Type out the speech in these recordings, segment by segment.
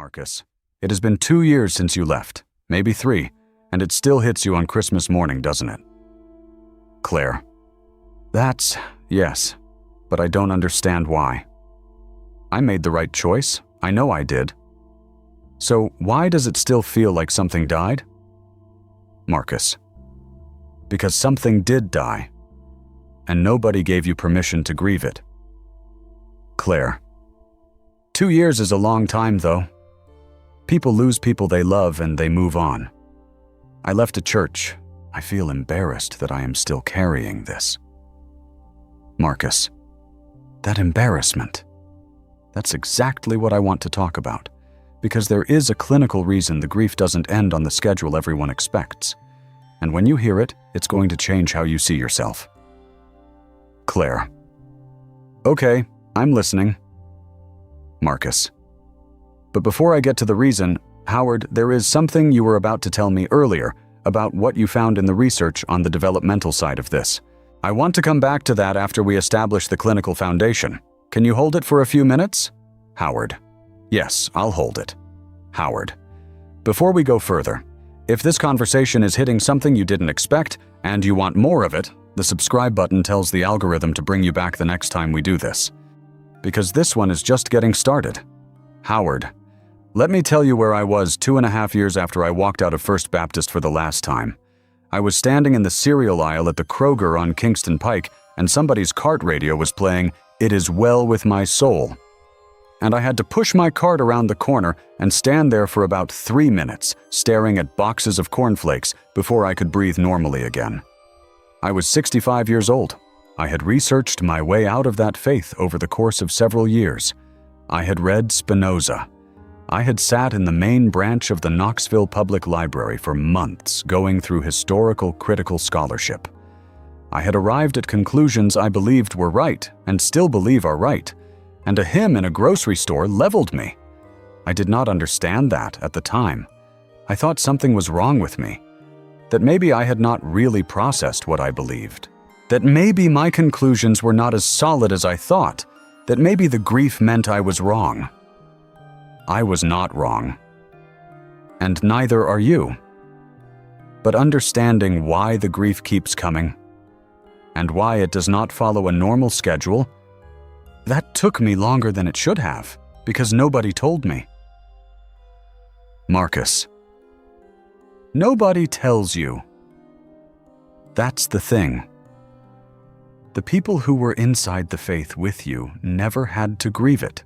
Marcus. It has been 2 years since you left, maybe 3, and it still hits you on Christmas morning, doesn't it? Claire. Yes, but I don't understand why. I made the right choice. I know I did. So why does it still feel like something died? Marcus. Because something did die, and nobody gave you permission to grieve it. Claire. 2 years is a long time, though. People lose people they love and they move on. I left a church. I feel embarrassed that I am still carrying this. Marcus. That embarrassment. That's exactly what I want to talk about, because there is a clinical reason the grief doesn't end on the schedule everyone expects. And when you hear it, it's going to change how you see yourself. Claire. Okay, I'm listening. Marcus. But before I get to the reason, Howard, there is something you were about to tell me earlier about what you found in the research on the developmental side of this. I want to come back to that after we establish the clinical foundation. Can you hold it for a few minutes? Howard. Yes, I'll hold it. Howard. Before we go further, if this conversation is hitting something you didn't expect and you want more of it, the subscribe button tells the algorithm to bring you back the next time we do this. Because this one is just getting started. Howard. Let me tell you where I was 2.5 years after I walked out of First Baptist for the last time. I was standing in the cereal aisle at the Kroger on Kingston Pike, and somebody's cart radio was playing "It Is Well With My Soul." And I had to push my cart around the corner and stand there for about 3 minutes, staring at boxes of cornflakes before I could breathe normally again. I was 65 years old. I had researched my way out of that faith over the course of several years. I had read Spinoza. I had sat in the main branch of the Knoxville Public Library for months, going through historical critical scholarship. I had arrived at conclusions I believed were right, and still believe are right, and a hymn in a grocery store leveled me. I did not understand that at the time. I thought something was wrong with me, that maybe I had not really processed what I believed, that maybe my conclusions were not as solid as I thought, that maybe the grief meant I was wrong. I was not wrong, and neither are you. But understanding why the grief keeps coming, and why it does not follow a normal schedule, that took me longer than it should have, because nobody told me. Marcus. Nobody tells you. That's the thing. The people who were inside the faith with you never had to grieve it.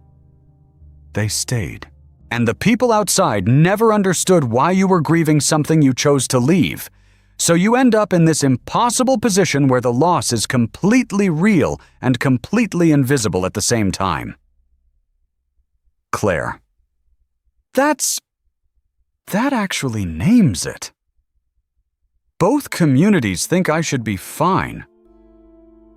They stayed. And the people outside never understood why you were grieving something you chose to leave. So you end up in this impossible position where the loss is completely real and completely invisible at the same time. Claire. That actually names it. Both communities think I should be fine.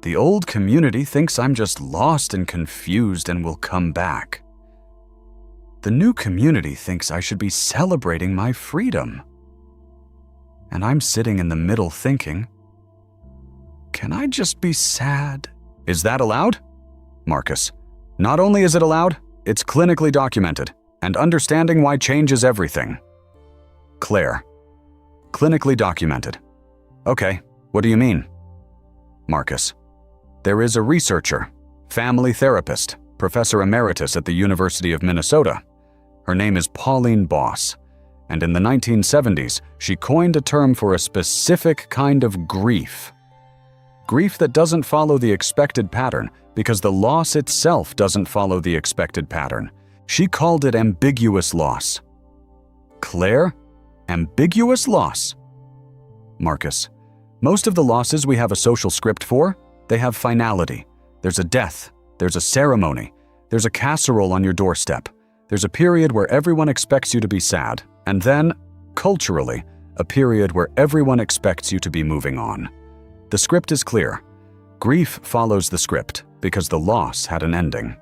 The old community thinks I'm just lost and confused and will come back. The new community thinks I should be celebrating my freedom. And I'm sitting in the middle thinking, can I just be sad? Is that allowed? Marcus. Not only is it allowed, it's clinically documented, and understanding why change is everything. Claire. Clinically documented. Okay, what do you mean? Marcus. There is a researcher, family therapist, professor emeritus at the University of Minnesota. Her name is Pauline Boss, and in the 1970s, she coined a term for a specific kind of grief. Grief that doesn't follow the expected pattern because the loss itself doesn't follow the expected pattern. She called it ambiguous loss. Claire? Ambiguous loss? Marcus. Most of the losses we have a social script for, they have finality. There's a death. There's a ceremony. There's a casserole on your doorstep. There's a period where everyone expects you to be sad. And then, culturally, a period where everyone expects you to be moving on. The script is clear. Grief follows the script because the loss had an ending.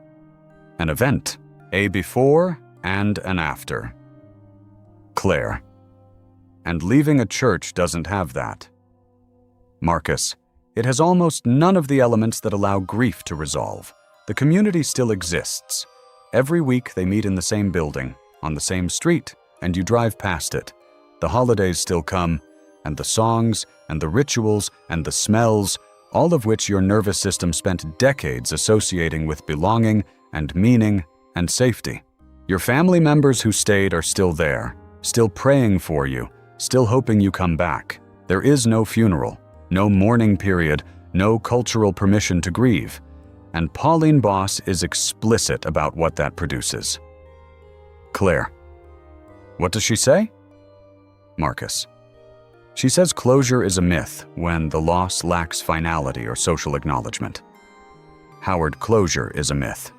An event, a before and an after. Claire. And leaving a church doesn't have that. Marcus. It has almost none of the elements that allow grief to resolve. The community still exists. Every week they meet in the same building. on the same street, and you drive past it. The holidays still come, and the songs, and the rituals, and the smells, all of which your nervous system spent decades associating with belonging and meaning and safety. Your family members who stayed are still there, still praying for you, still hoping you come back. There is no funeral, no mourning period, no cultural permission to grieve. And Pauline Boss is explicit about what that produces. Claire. What does she say? Marcus. She says closure is a myth when the loss lacks finality or social acknowledgement. Howard, closure is a myth.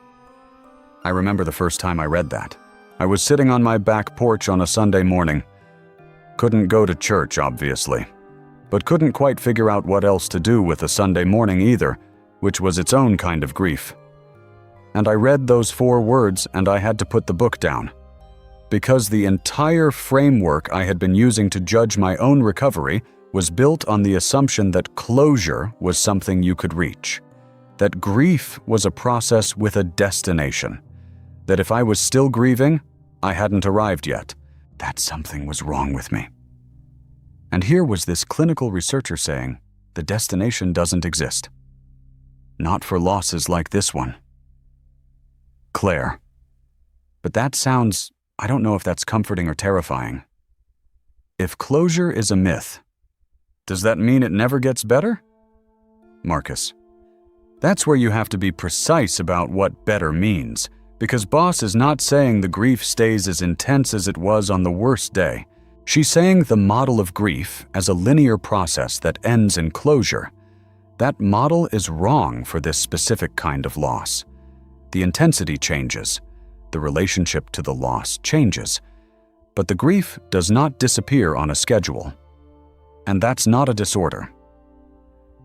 I remember the first time I read that. I was sitting on my back porch on a Sunday morning. Couldn't go to church, obviously, but couldn't quite figure out what else to do with a Sunday morning either, which was its own kind of grief. And I read those 4 words and I had to put the book down. Because the entire framework I had been using to judge my own recovery was built on the assumption that closure was something you could reach. That grief was a process with a destination. That if I was still grieving, I hadn't arrived yet. That something was wrong with me. And here was this clinical researcher saying, the destination doesn't exist. Not for losses like this one. Claire. But that sounds, I don't know if that's comforting or terrifying. If closure is a myth, does that mean it never gets better? Marcus. That's where you have to be precise about what better means, because Boss is not saying the grief stays as intense as it was on the worst day. She's saying the model of grief as a linear process that ends in closure. That model is wrong for this specific kind of loss. The intensity changes. The relationship to the loss changes. But the grief does not disappear on a schedule. And that's not a disorder.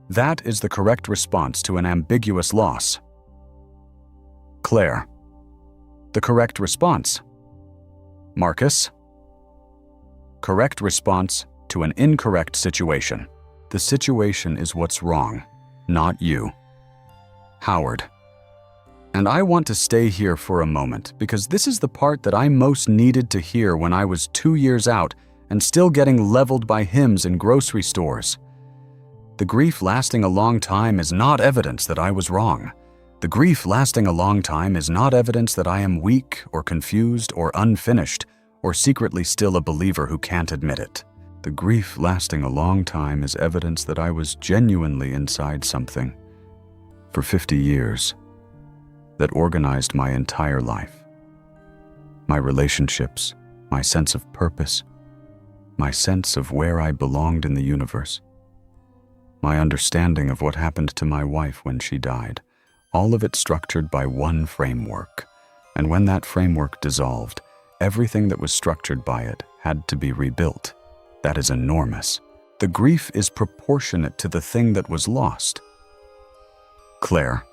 That is the correct response to an ambiguous loss. Claire. The correct response. Marcus. Correct response to an incorrect situation. The situation is what's wrong, not you. Howard. And I want to stay here for a moment because this is the part that I most needed to hear when I was 2 years out and still getting leveled by hymns in grocery stores. The grief lasting a long time is not evidence that I was wrong. The grief lasting a long time is not evidence that I am weak or confused or unfinished or secretly still a believer who can't admit it. The grief lasting a long time is evidence that I was genuinely inside something for 50 years that organized my entire life. My relationships, my sense of purpose, my sense of where I belonged in the universe, my understanding of what happened to my wife when she died, all of it structured by one framework. And when that framework dissolved, everything that was structured by it had to be rebuilt. That is enormous. The grief is proportionate to the thing that was lost. Claire.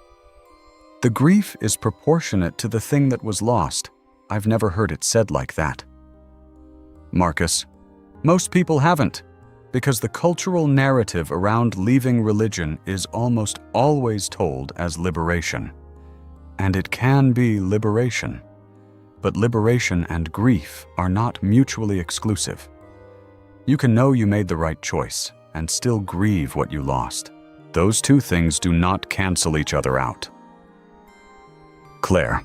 The grief is proportionate to the thing that was lost. I've never heard it said like that. Marcus. Most people haven't, because the cultural narrative around leaving religion is almost always told as liberation. And it can be liberation. But liberation and grief are not mutually exclusive. You can know you made the right choice and still grieve what you lost. Those two things do not cancel each other out. Claire.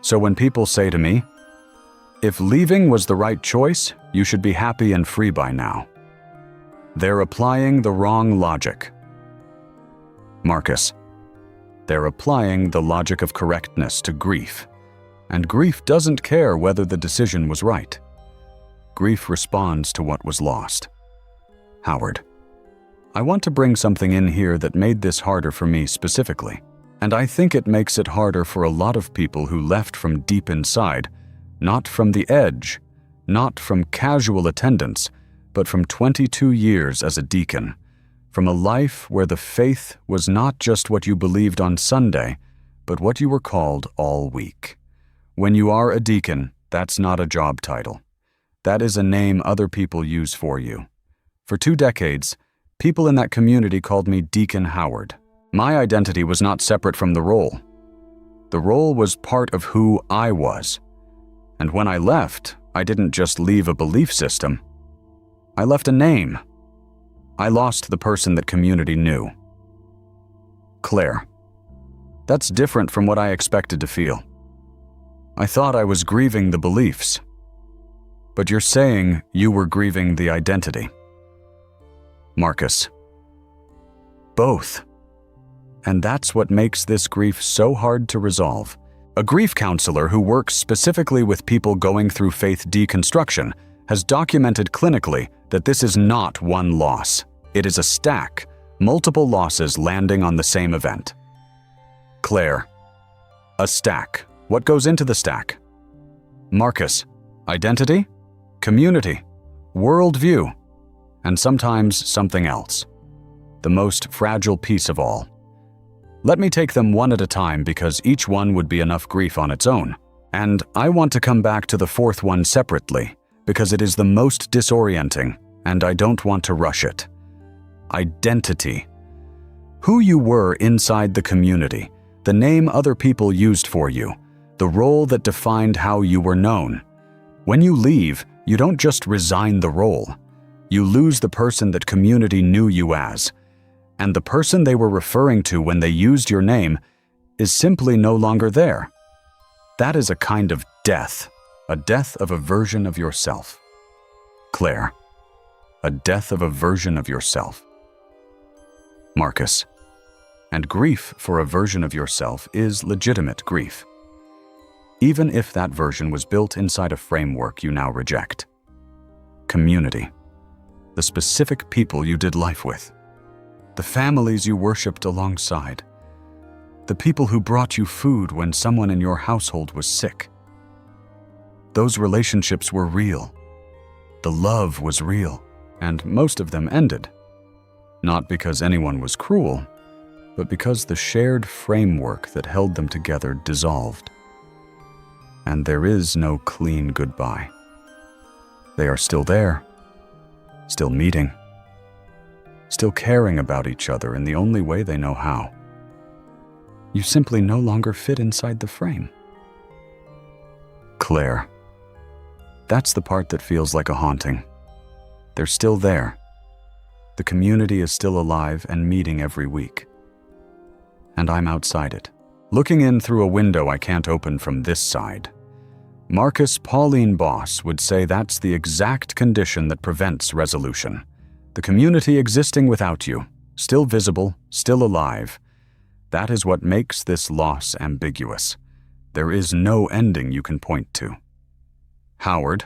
So when people say to me, if leaving was the right choice, you should be happy and free by now, they're applying the wrong logic. Marcus. They're applying the logic of correctness to grief. And grief doesn't care whether the decision was right. Grief responds to what was lost. Howard. I want to bring something in here that made this harder for me specifically. And I think it makes it harder for a lot of people who left from deep inside, not from the edge, not from casual attendance, but from 22 years as a deacon, from a life where the faith was not just what you believed on Sunday, but what you were called all week. When you are a deacon, that's not a job title. That is a name other people use for you. For 2 decades, people in that community called me Deacon Howard. My identity was not separate from the role. The role was part of who I was. And when I left, I didn't just leave a belief system. I left a name. I lost the person that community knew. Claire, that's different from what I expected to feel. I thought I was grieving the beliefs. But you're saying you were grieving the identity. Marcus. Both. And that's what makes this grief so hard to resolve. A grief counselor who works specifically with people going through faith deconstruction has documented clinically that this is not one loss. It is a stack, multiple losses landing on the same event. Claire. A stack. What goes into the stack? Marcus. Identity, community, worldview, and sometimes something else. The most fragile piece of all. Let me take them one at a time because each one would be enough grief on its own. And I want to come back to the fourth one separately because it is the most disorienting and I don't want to rush it. Identity. Who you were inside the community, the name other people used for you, the role that defined how you were known. When you leave, you don't just resign the role. You lose the person that community knew you as. And the person they were referring to when they used your name is simply no longer there. That is a kind of death, a death of a version of yourself. Claire, a death of a version of yourself. Marcus, and grief for a version of yourself is legitimate grief, even if that version was built inside a framework you now reject. Community, the specific people you did life with, the families you worshipped alongside, the people who brought you food when someone in your household was sick. Those relationships were real. The love was real, and most of them ended. Not because anyone was cruel, but because the shared framework that held them together dissolved. And there is no clean goodbye. They are still there, still meeting, still caring about each other in the only way they know how. You simply no longer fit inside the frame. Claire, that's the part that feels like a haunting. They're still there. The community is still alive and meeting every week. And I'm outside it, looking in through a window I can't open from this side. Marcus Pauline Boss would say that's the exact condition that prevents resolution. The community existing without you, still visible, still alive. That is what makes this loss ambiguous. There is no ending you can point to. Howard,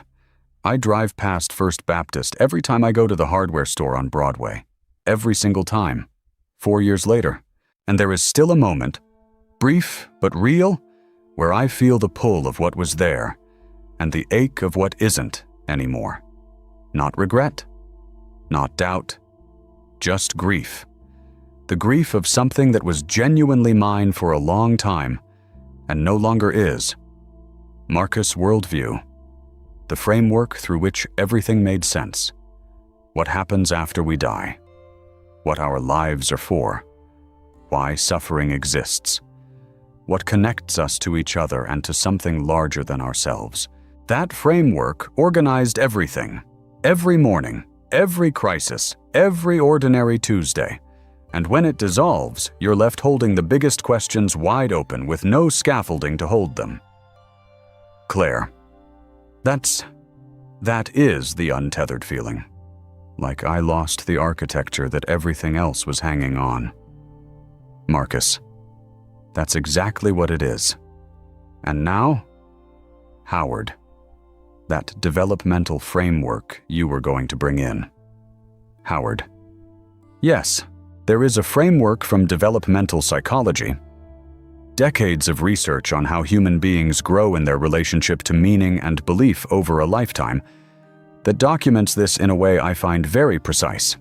I drive past First Baptist every time I go to the hardware store on Broadway. Every single time. 4 years later. And there is still a moment, brief but real, where I feel the pull of what was there and the ache of what isn't anymore. Not regret, not doubt, just grief. The grief of something that was genuinely mine for a long time and no longer is. Marcus' worldview, the framework through which everything made sense. What happens after we die, what our lives are for, why suffering exists, what connects us to each other and to something larger than ourselves. That framework organized everything, every morning, every crisis, every ordinary Tuesday. And when it dissolves, you're left holding the biggest questions wide open with no scaffolding to hold them. Claire, that is the untethered feeling. Like I lost the architecture that everything else was hanging on. Marcus, that's exactly what it is. And now, Howard, that developmental framework you were going to bring in. Howard, yes, there is a framework from developmental psychology. Decades of research on how human beings grow in their relationship to meaning and belief over a lifetime that documents this in a way I find very precise.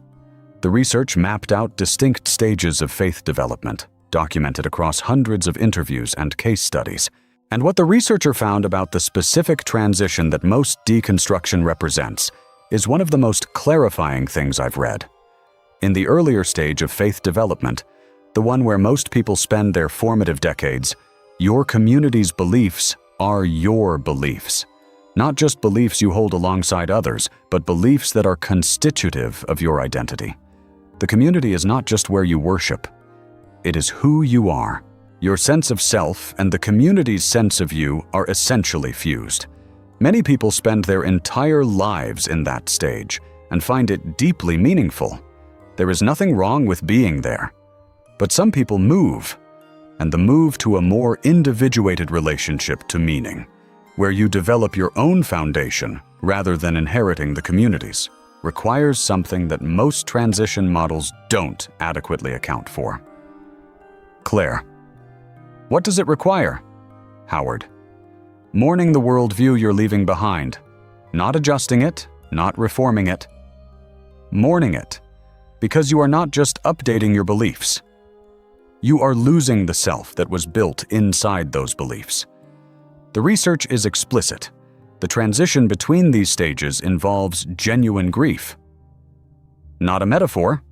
The research mapped out distinct stages of faith development, documented across hundreds of interviews and case studies. And what the researcher found about the specific transition that most deconstruction represents is one of the most clarifying things I've read. In the earlier stage of faith development, the one where most people spend their formative decades, your community's beliefs are your beliefs. Not just beliefs you hold alongside others, but beliefs that are constitutive of your identity. The community is not just where you worship. It is who you are. Your sense of self and the community's sense of you are essentially fused. Many people spend their entire lives in that stage and find it deeply meaningful. There is nothing wrong with being there. But some people move, and the move to a more individuated relationship to meaning, where you develop your own foundation rather than inheriting the community's, requires something that most transition models don't adequately account for. Claire. What does it require? Howard. Mourning the worldview you're leaving behind. Not adjusting it, not reforming it. Mourning it, because you are not just updating your beliefs. You are losing the self that was built inside those beliefs. The research is explicit. The transition between these stages involves genuine grief. Not a metaphor,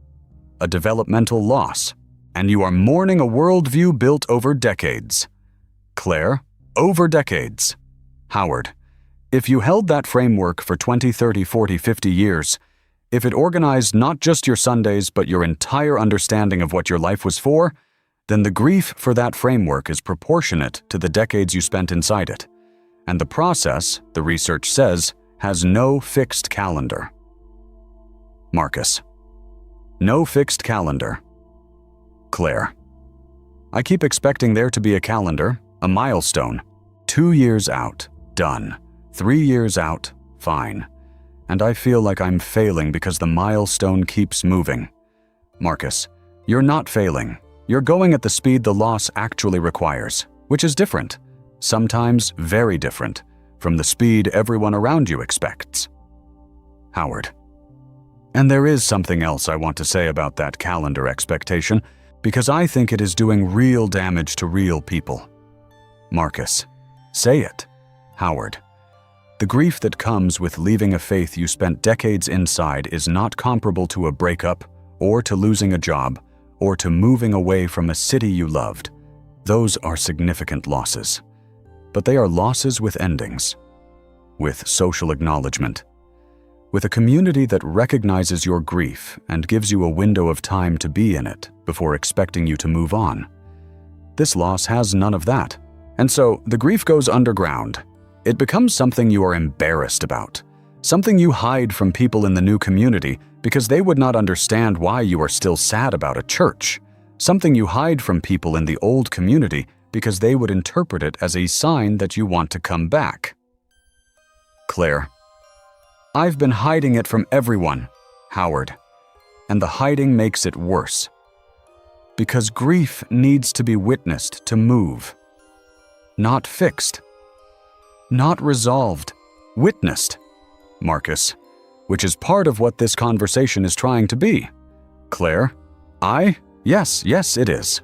a developmental loss, and you are mourning a worldview built over decades. Claire, over decades. Howard, if you held that framework for 20, 30, 40, 50 years, if it organized not just your Sundays but your entire understanding of what your life was for, then the grief for that framework is proportionate to the decades you spent inside it. And the process, the research says, has no fixed calendar. Marcus. No fixed calendar. Claire. I keep expecting there to be a calendar, a milestone. 2 years out, done. 3 years out, fine. And I feel like I'm failing because the milestone keeps moving. Marcus. You're not failing. You're going at the speed the loss actually requires, which is different, sometimes very different, from the speed everyone around you expects. Howard. And there is something else I want to say about that calendar expectation, because I think it is doing real damage to real people. Marcus. Say it. Howard. The grief that comes with leaving a faith you spent decades inside is not comparable to a breakup, or to losing a job, or to moving away from a city you loved. Those are significant losses. But they are losses with endings, with social acknowledgement, with a community that recognizes your grief and gives you a window of time to be in it before expecting you to move on. This loss has none of that. And so the grief goes underground. It becomes something you are embarrassed about, something you hide from people in the new community because they would not understand why you are still sad about a church, something you hide from people in the old community because they would interpret it as a sign that you want to come back. Claire. I've been hiding it from everyone, Howard, and the hiding makes it worse. Because grief needs to be witnessed to move. Not fixed. Not resolved. Witnessed. Marcus. Which is part of what this conversation is trying to be. Claire. Yes, it is.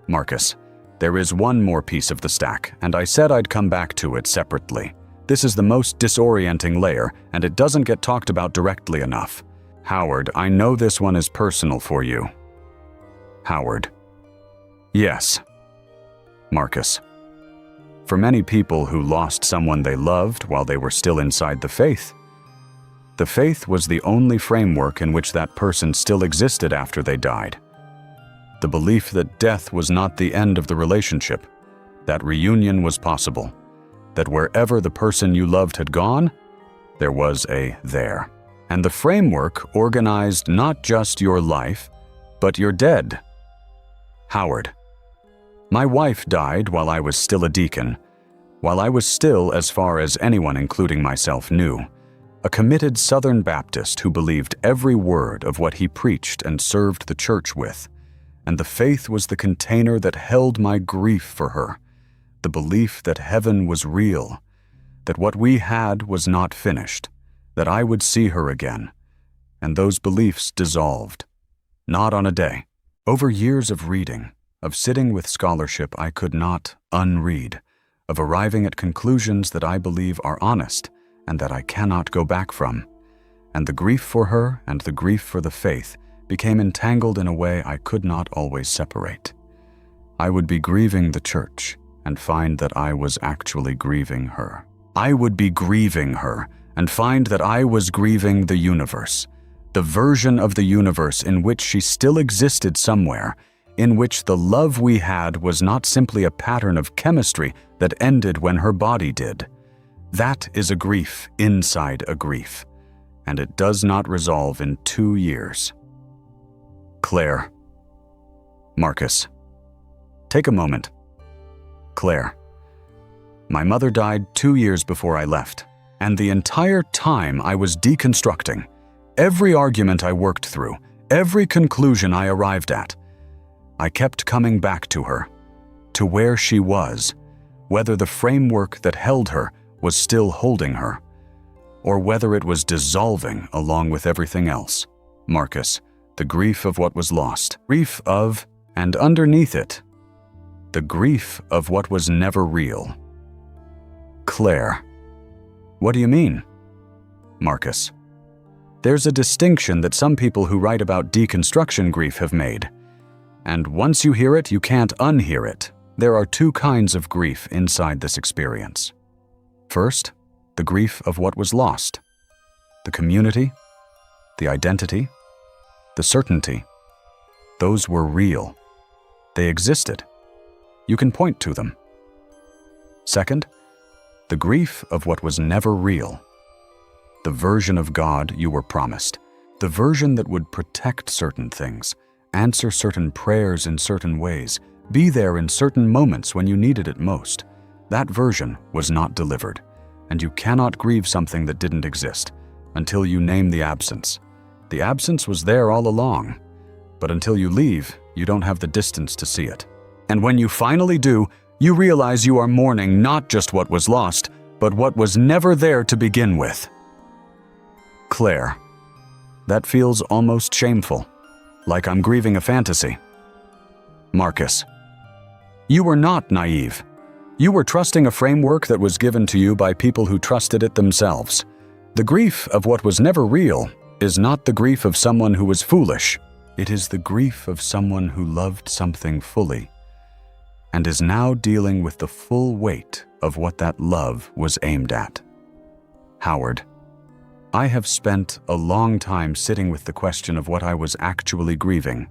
Marcus. There is one more piece of the stack, and I said I'd come back to it separately. This is the most disorienting layer, and it doesn't get talked about directly enough. Howard, I know this one is personal for you. Howard. Yes. Marcus. For many people who lost someone they loved while they were still inside the faith was the only framework in which that person still existed after they died. The belief that death was not the end of the relationship, that reunion was possible, that wherever the person you loved had gone, there was a there. And the framework organized not just your life, but your dead. Howard. My wife died while I was still a deacon, while I was still, as far as anyone including myself knew, a committed Southern Baptist who believed every word of what he preached and served the church with, and the faith was the container that held my grief for her, the belief that heaven was real, that what we had was not finished, that I would see her again, and those beliefs dissolved. Not on a day. Over years of reading, of sitting with scholarship I could not unread, of arriving at conclusions that I believe are honest and that I cannot go back from. And the grief for her and the grief for the faith became entangled in a way I could not always separate. I would be grieving the church and find that I was actually grieving her. I would be grieving her and find that I was grieving the universe, the version of the universe in which she still existed somewhere, in which the love we had was not simply a pattern of chemistry that ended when her body did. That is a grief inside a grief, and it does not resolve in 2 years. Claire. Marcus. Take a moment. Claire. My mother died 2 years before I left, and the entire time I was deconstructing. Every argument I worked through, every conclusion I arrived at, I kept coming back to her, to where she was, whether the framework that held her was still holding her, or whether it was dissolving along with everything else. Marcus, the grief of what was lost, grief of, and underneath it, the grief of what was never real. Claire. What do you mean? Marcus. There's a distinction that some people who write about deconstruction grief have made. And once you hear it, you can't unhear it. There are 2 kinds of grief inside this experience. First, the grief of what was lost. The community, the identity, the certainty. Those were real. They existed. You can point to them. Second, the grief of what was never real. The version of God you were promised. The version that would protect certain things, answer certain prayers in certain ways, be there in certain moments when you needed it most. That version was not delivered, and you cannot grieve something that didn't exist until you name the absence. The absence was there all along, but until you leave, you don't have the distance to see it. And when you finally do, you realize you are mourning not just what was lost, but what was never there to begin with. Claire. That feels almost shameful, like I'm grieving a fantasy. Marcus. You were not naive. You were trusting a framework that was given to you by people who trusted it themselves. The grief of what was never real is not the grief of someone who was foolish. It is the grief of someone who loved something fully and is now dealing with the full weight of what that love was aimed at. Howard. I have spent a long time sitting with the question of what I was actually grieving,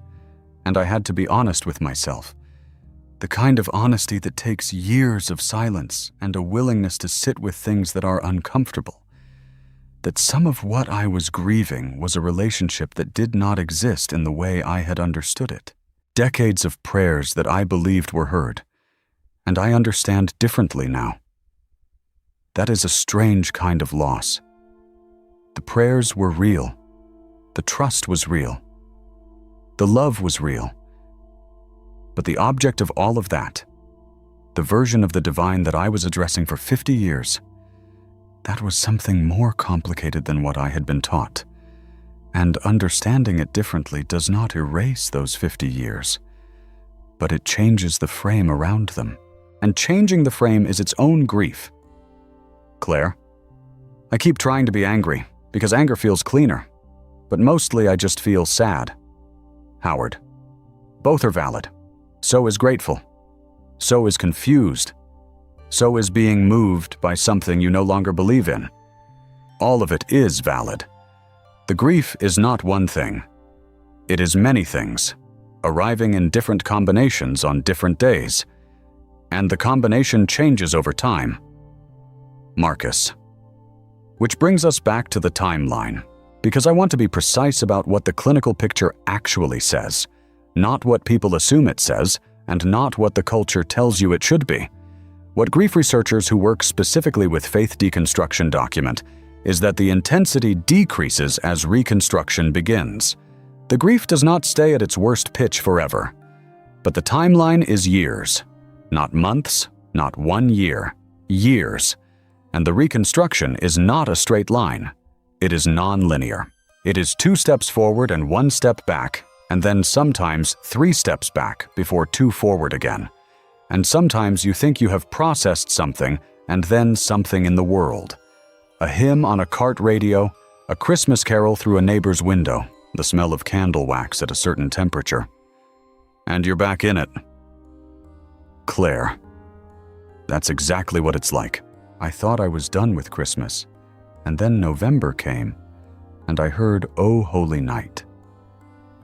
and I had to be honest with myself. The kind of honesty that takes years of silence and a willingness to sit with things that are uncomfortable. That some of what I was grieving was a relationship that did not exist in the way I had understood it. Decades of prayers that I believed were heard, and I understand differently now. That is a strange kind of loss. The prayers were real. The trust was real. The love was real. But the object of all of that, the version of the divine that I was addressing for 50 years, that was something more complicated than what I had been taught. And understanding it differently does not erase those 50 years, but it changes the frame around them. And changing the frame is its own grief. Claire, I keep trying to be angry, because anger feels cleaner, but mostly I just feel sad. Howard. Both are valid. So is grateful. So is confused. So is being moved by something you no longer believe in. All of it is valid. The grief is not one thing. It is many things, arriving in different combinations on different days, and the combination changes over time. Marcus. Which brings us back to the timeline, because I want to be precise about what the clinical picture actually says, not what people assume it says, and not what the culture tells you it should be. What grief researchers who work specifically with faith deconstruction document is that the intensity decreases as reconstruction begins. The grief does not stay at its worst pitch forever, but the timeline is years, not months, not 1 year, years. And the reconstruction is not a straight line. It is non-linear. It is 2 steps forward and 1 step back, and then sometimes 3 steps back before 2 forward again. And sometimes you think you have processed something, and then something in the world. A hymn on a cart radio, a Christmas carol through a neighbor's window, the smell of candle wax at a certain temperature. And you're back in it. Claire. That's exactly what it's like. I thought I was done with Christmas, and then November came, and I heard "O Holy Night,"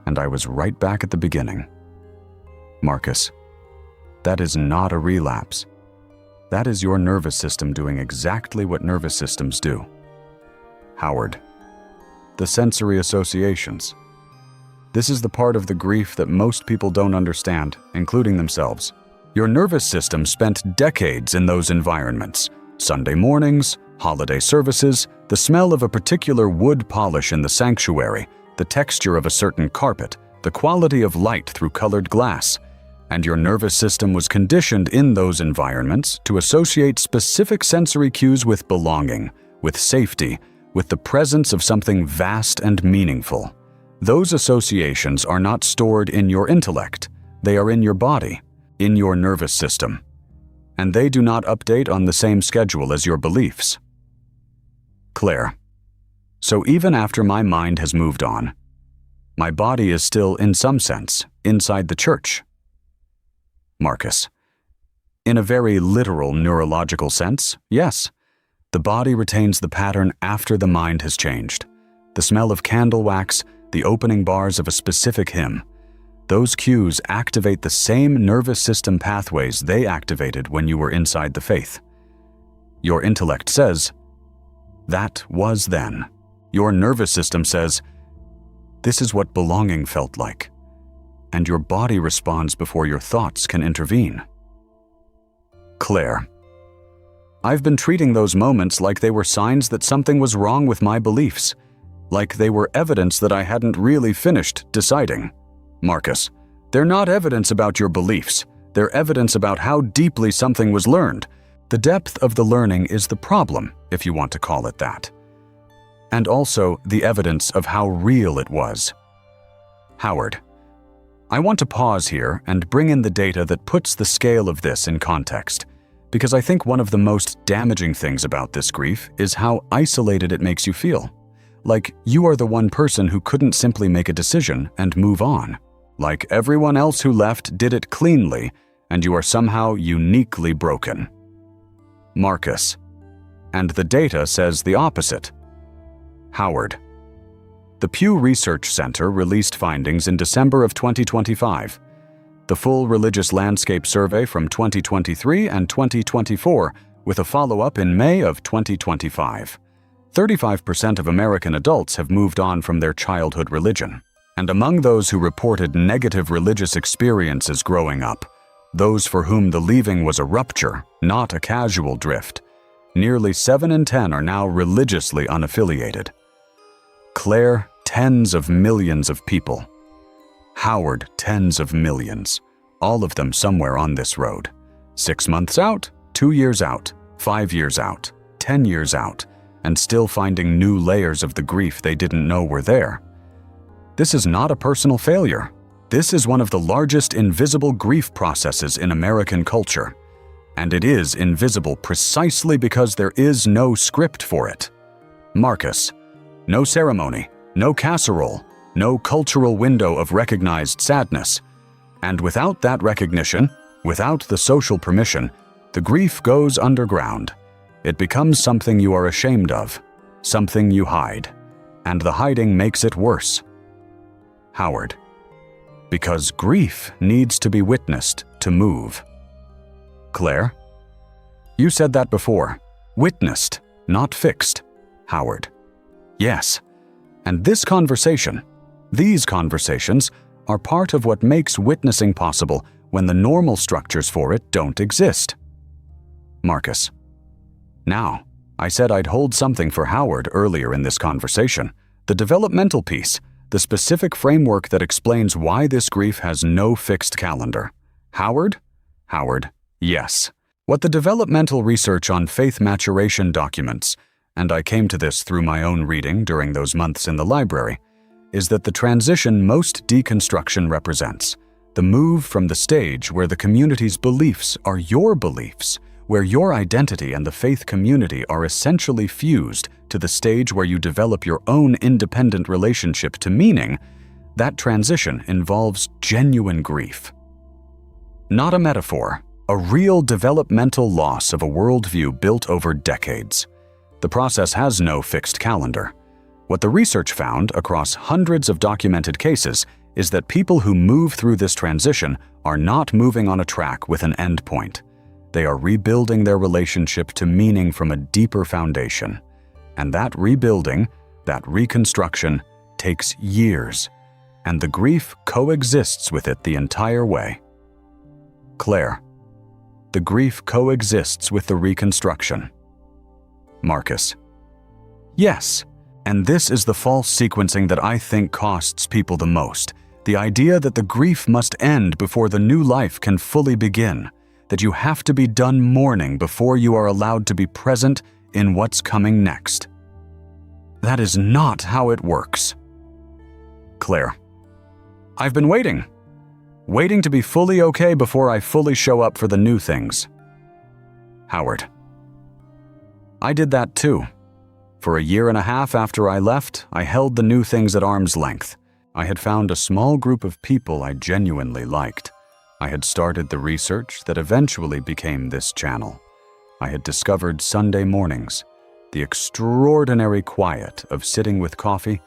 and I was right back at the beginning. Marcus, that is not a relapse. That is your nervous system doing exactly what nervous systems do. Howard, the sensory associations. This is the part of the grief that most people don't understand, including themselves. Your nervous system spent decades in those environments. Sunday mornings, holiday services, the smell of a particular wood polish in the sanctuary, the texture of a certain carpet, the quality of light through colored glass. And your nervous system was conditioned in those environments to associate specific sensory cues with belonging, with safety, with the presence of something vast and meaningful. Those associations are not stored in your intellect. They are in your body, in your nervous system. And they do not update on the same schedule as your beliefs. Claire, so even after my mind has moved on, my body is still, in some sense, inside the church. Marcus, in a very literal neurological sense, yes. The body retains the pattern after the mind has changed. The smell of candle wax, the opening bars of a specific hymn. Those cues activate the same nervous system pathways they activated when you were inside the faith. Your intellect says, that was then. Your nervous system says, this is what belonging felt like. And your body responds before your thoughts can intervene. Claire, I've been treating those moments like they were signs that something was wrong with my beliefs, like they were evidence that I hadn't really finished deciding. Marcus, they're not evidence about your beliefs. They're evidence about how deeply something was learned. The depth of the learning is the problem, if you want to call it that. And also the evidence of how real it was. Howard, I want to pause here and bring in the data that puts the scale of this in context, because I think one of the most damaging things about this grief is how isolated it makes you feel. Like you are the one person who couldn't simply make a decision and move on. Like everyone else who left did it cleanly, and you are somehow uniquely broken. Marcus, and the data says the opposite. Howard, the Pew Research Center released findings in December of 2025. The full religious landscape survey from 2023 and 2024, with a follow-up in May of 2025. 35% of American adults have moved on from their childhood religion. And among those who reported negative religious experiences growing up, those for whom the leaving was a rupture, not a casual drift, nearly 7 in 10 are now religiously unaffiliated. Claire, tens of millions of people. Howard, tens of millions. All of them somewhere on this road. 6 months out, 2 years out, 5 years out, 10 years out, and still finding new layers of the grief they didn't know were there. This is not a personal failure. This is one of the largest invisible grief processes in American culture. And it is invisible precisely because there is no script for it. Marcus, no ceremony, no casserole, no cultural window of recognized sadness. And without that recognition, without the social permission, the grief goes underground. It becomes something you are ashamed of, something you hide, and the hiding makes it worse. Howard, because grief needs to be witnessed to move. Claire, you said that before. Witnessed, not fixed. Howard, yes. And these conversations, are part of what makes witnessing possible when the normal structures for it don't exist. Marcus, now, I said I'd hold something for Howard earlier in this conversation, the developmental piece, the specific framework that explains why this grief has no fixed calendar. Howard, yes. What the developmental research on faith maturation documents, and I came to this through my own reading during those months in the library, is that the transition most deconstruction represents, the move from the stage where the community's beliefs are your beliefs, where your identity and the faith community are essentially fused, to the stage where you develop your own independent relationship to meaning, that transition involves genuine grief. Not a metaphor, A real developmental loss of a worldview built over decades. The process has no fixed calendar. What the research found across hundreds of documented cases is that people who move through this transition are not moving on a track with an end point. They are rebuilding their relationship to meaning from a deeper foundation. And that rebuilding, that reconstruction, takes years, and the grief coexists with it the entire way. Claire, the grief coexists with the reconstruction. Marcus, yes, and this is the false sequencing that I think costs people the most. The idea that the grief must end before the new life can fully begin, that you have to be done mourning before you are allowed to be present in what's coming next. That is not how it works. Claire, I've been waiting to be fully okay before I fully show up for the new things. Howard, I did that too. For a year and a half after I left, I held the new things at arm's length. I had found a small group of people I genuinely liked. I had started the research that eventually became this channel. I had discovered Sunday mornings, the extraordinary quiet of sitting with coffee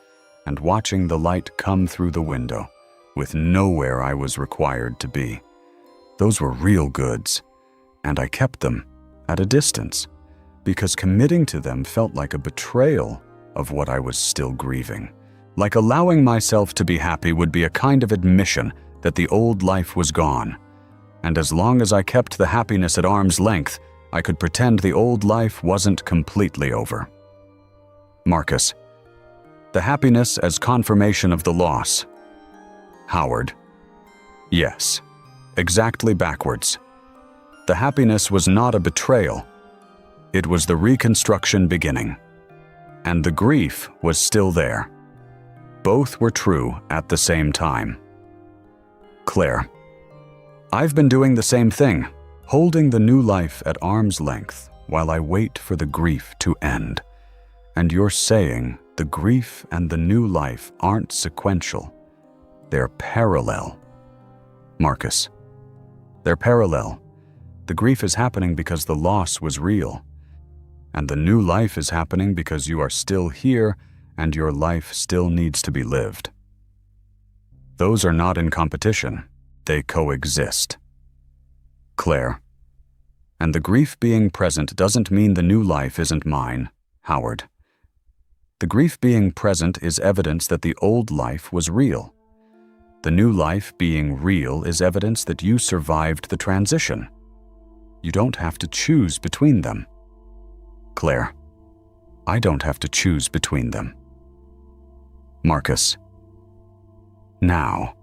and watching the light come through the window, with nowhere I was required to be. Those were real goods, and I kept them at a distance, because committing to them felt like a betrayal of what I was still grieving. Like allowing myself to be happy would be a kind of admission that the old life was gone. And as long as I kept the happiness at arm's length, I could pretend the old life wasn't completely over. Marcus, the happiness as confirmation of the loss. Howard, yes, exactly backwards. The happiness was not a betrayal. It was the reconstruction beginning. And the grief was still there. Both were true at the same time. Claire, I've been doing the same thing, holding the new life at arm's length while I wait for the grief to end. And you're saying the grief and the new life aren't sequential. They're parallel. Marcus, they're parallel. The grief is happening because the loss was real. And the new life is happening because you are still here and your life still needs to be lived. Those are not in competition. They coexist. Claire, and the grief being present doesn't mean the new life isn't mine. Howard, the grief being present is evidence that the old life was real. The new life being real is evidence that you survived the transition. You don't have to choose between them. Claire, I don't have to choose between them. Marcus, now,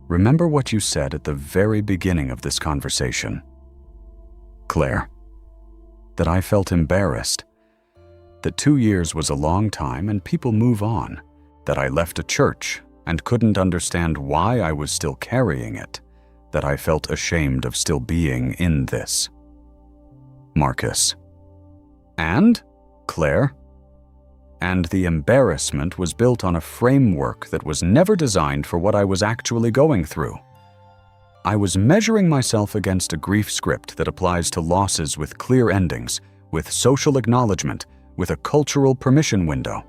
remember what you said at the very beginning of this conversation. Claire, that I felt embarrassed, that 2 years was a long time and people move on, that I left a church and couldn't understand why I was still carrying it, that I felt ashamed of still being in this. Marcus, and, Claire, and the embarrassment was built on a framework that was never designed for what I was actually going through. I was measuring myself against a grief script that applies to losses with clear endings, with social acknowledgement, with a cultural permission window.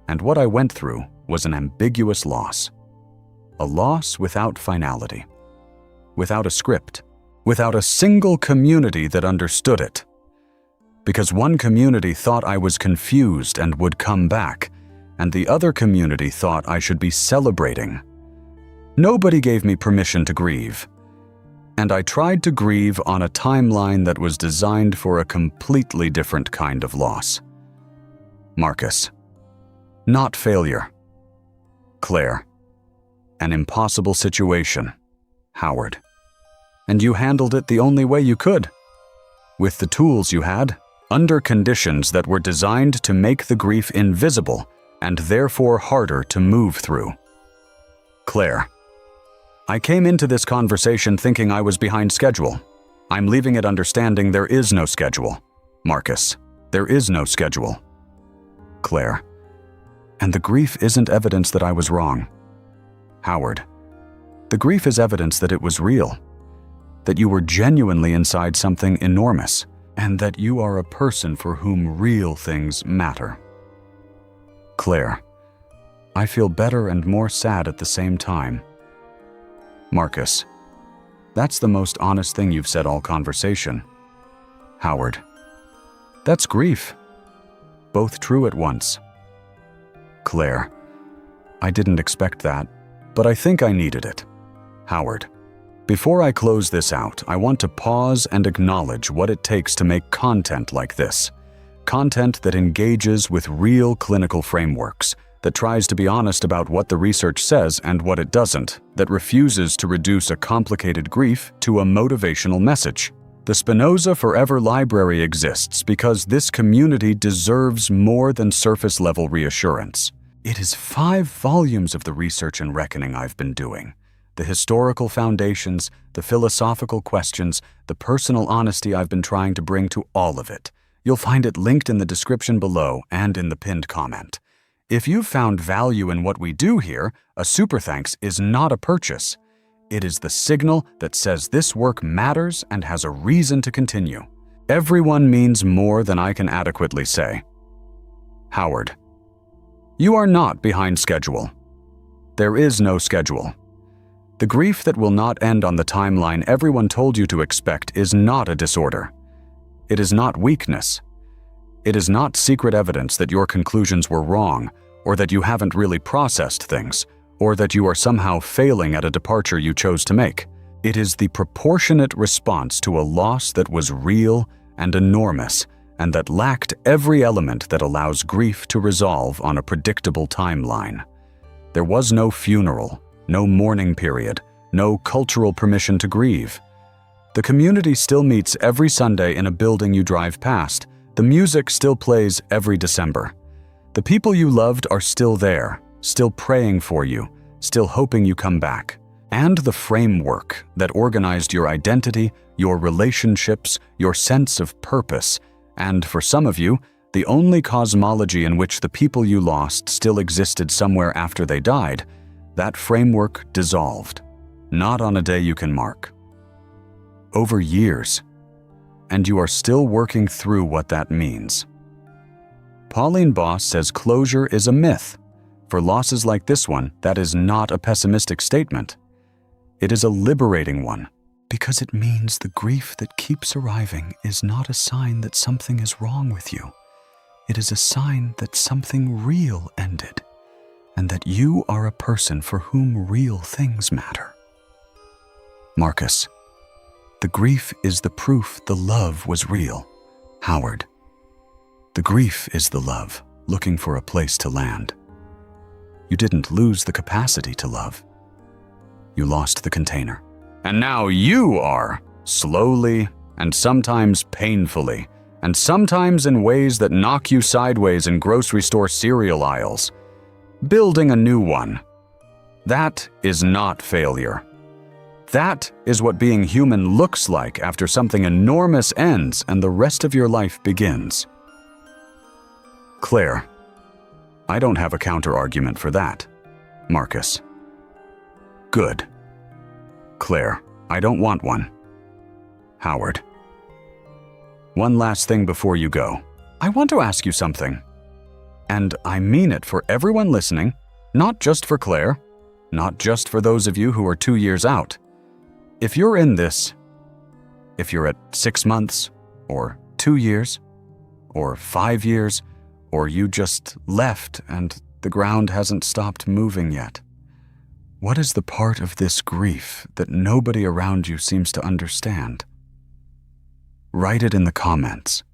And what I went through was an ambiguous loss. A loss without finality, without a script, without a single community that understood it. Because one community thought I was confused and would come back, and the other community thought I should be celebrating. Nobody gave me permission to grieve, and I tried to grieve on a timeline that was designed for a completely different kind of loss. Marcus, not failure. Claire, an impossible situation. Howard, and you handled it the only way you could, with the tools you had, under conditions that were designed to make the grief invisible and therefore harder to move through. Claire, I came into this conversation thinking I was behind schedule. I'm leaving it understanding there is no schedule. Marcus, there is no schedule. Claire, and the grief isn't evidence that I was wrong. Howard, the grief is evidence that it was real. that you were genuinely inside something enormous, and that you are a person for whom real things matter. Claire, I feel better and more sad at the same time. Marcus, that's the most honest thing you've said all conversation. Howard, that's grief. Both true at once. Claire, I didn't expect that, but I think I needed it. Howard, before I close this out, I want to pause and acknowledge what it takes to make content like this. Content that engages with real clinical frameworks, that tries to be honest about what the research says and what it doesn't, that refuses to reduce a complicated grief to a motivational message. The Spinoza Forever Library exists because this community deserves more than surface-level reassurance. It is 5 volumes of the research and reckoning I've been doing. The historical foundations, the philosophical questions, the personal honesty I've been trying to bring to all of it. You'll find it linked in the description below and in the pinned comment. If you've found value in what we do here, a super thanks is not a purchase. It is the signal that says this work matters and has a reason to continue. Everyone means more than I can adequately say. Howard, you are not behind schedule. There is no schedule. The grief that will not end on the timeline everyone told you to expect is not a disorder. It is not weakness. It is not secret evidence that your conclusions were wrong, or that you haven't really processed things, or that you are somehow failing at a departure you chose to make. It is the proportionate response to a loss that was real and enormous, and that lacked every element that allows grief to resolve on a predictable timeline. There was no funeral, no mourning period, no cultural permission to grieve. The community still meets every Sunday in a building you drive past. The music still plays every December. The people you loved are still there, still praying for you, still hoping you come back. And the framework that organized your identity, your relationships, your sense of purpose, and for some of you, the only cosmology in which the people you lost still existed somewhere after they died, that framework dissolved, not on a day you can mark. Over years, and you are still working through what that means. Pauline Boss says closure is a myth. For losses like this one, that is not a pessimistic statement. It is a liberating one, because it means the grief that keeps arriving is not a sign that something is wrong with you. It is a sign that something real ended, and that you are a person for whom real things matter. Marcus, the grief is the proof the love was real. Howard, the grief is the love, looking for a place to land. You didn't lose the capacity to love. You lost the container. And now you are, slowly and sometimes painfully, and sometimes in ways that knock you sideways in grocery store cereal aisles, building a new one. That is not failure. That is what being human looks like after something enormous ends and the rest of your life begins. Claire, I don't have a counter-argument for that. Marcus. Good. Claire, I don't want one. Howard. One last thing before you go. I want to ask you something. And I mean it for everyone listening, not just for Claire, not just for those of you who are 2 years out. If you're in this, if you're at 6 months, or 2 years, or 5 years, or you just left and the ground hasn't stopped moving yet, what is the part of this grief that nobody around you seems to understand? Write it in the comments.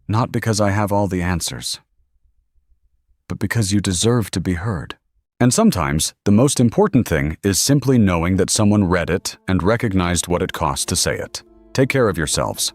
Not because I have all the answers, but because you deserve to be heard. And sometimes, the most important thing is simply knowing that someone read it and recognized what it cost to say it. Take care of yourselves.